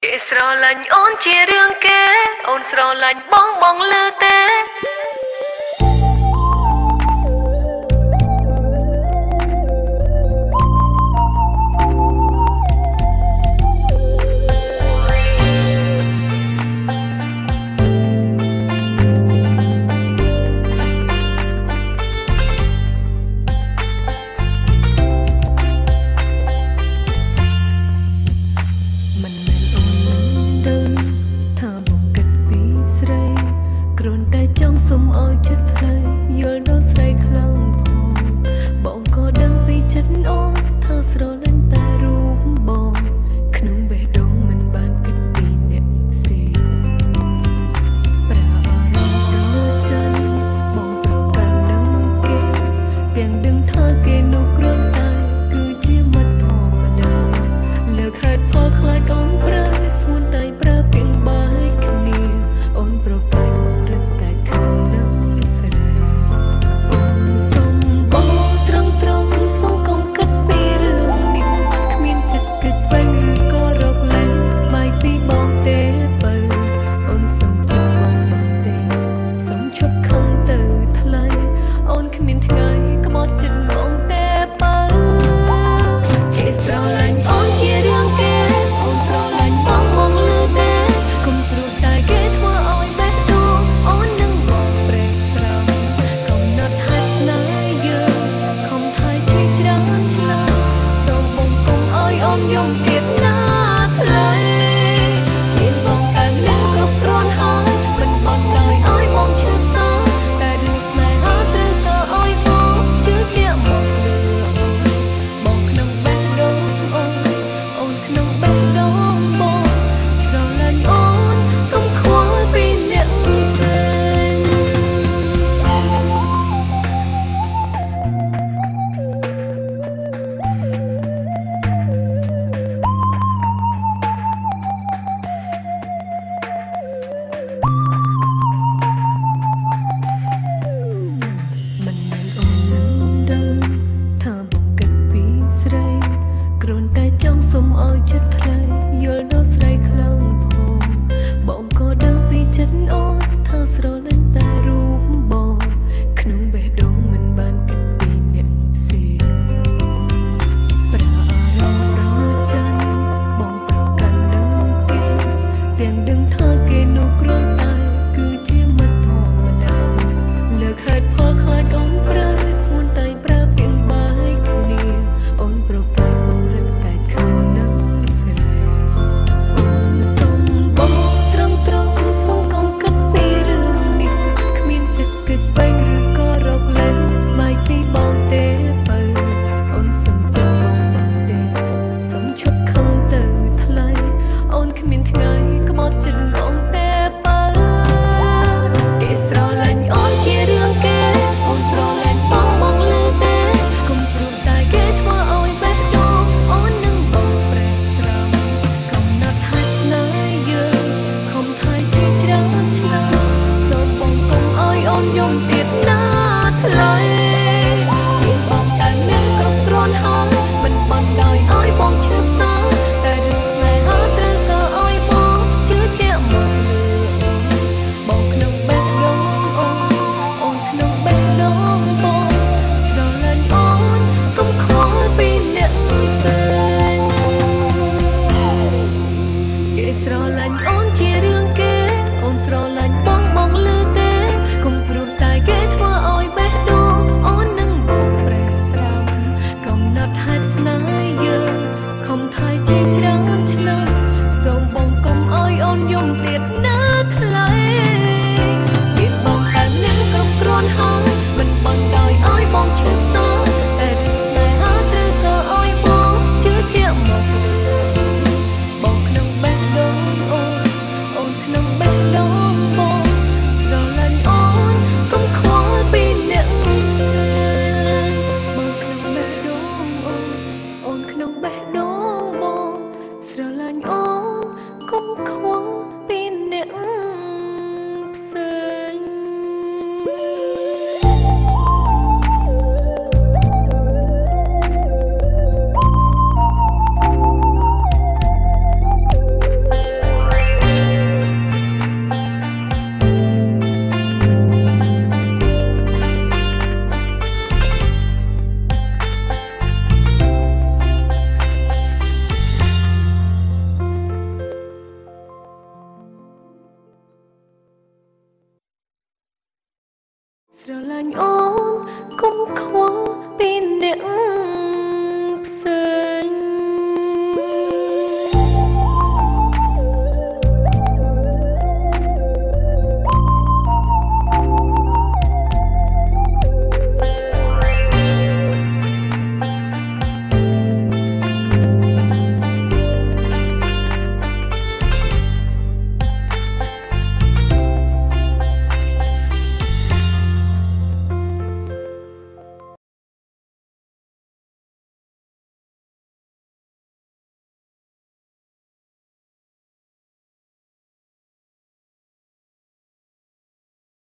គេស្រឡាញ់អូនជារឿងគេអូនស្រឡាញ់បងបងលឺទេសុំឲ្យចិត្តថ្លៃយល់ដល់ស្រីខ្លាំងផងបងក៏ដឹងពីចិត្តអូនថាស្រលាញ់តែរូបបងក្នុងបេះដូងមិនបានគិតពីអ្នកផ្សេងប្រាអារម្មណ៍ដល់ចាញ់បងប្រកាន់នឹងគេទាំងដឹងថាគេនោះគ្រាន់តែគឺជាមិត្តធម្មតាលើកហេតុផលខ្លាចអូនប្រើស្មួនតែប្រើពីងបាយគ្នាអូនប្រកាសសុំឲ្យចិត្តថ្លៃយល់ដល់ស្រីខ្លាំងផងបងក៏ដឹងពីចិត្តអូនថាស្រលាញ់តែរូបបងក្នុងបេះដូងមិនបានគិតពីអ្នកផ្សេងប្រាអារម្មណ៍ដល់ចាញ់បងប្រកាន់នឹងគេទាំងដឹងថាគេនោះគ្រាន់តែគឺជាមិត្តធម្មតាលើកហេតុផលខ្លាចអូនប្រើស្មួនតែប្រើពីងបាយគ្នាអូនប្រកាស ស្រឡាញ់អូនកុំខ្វល់ពីអ្នក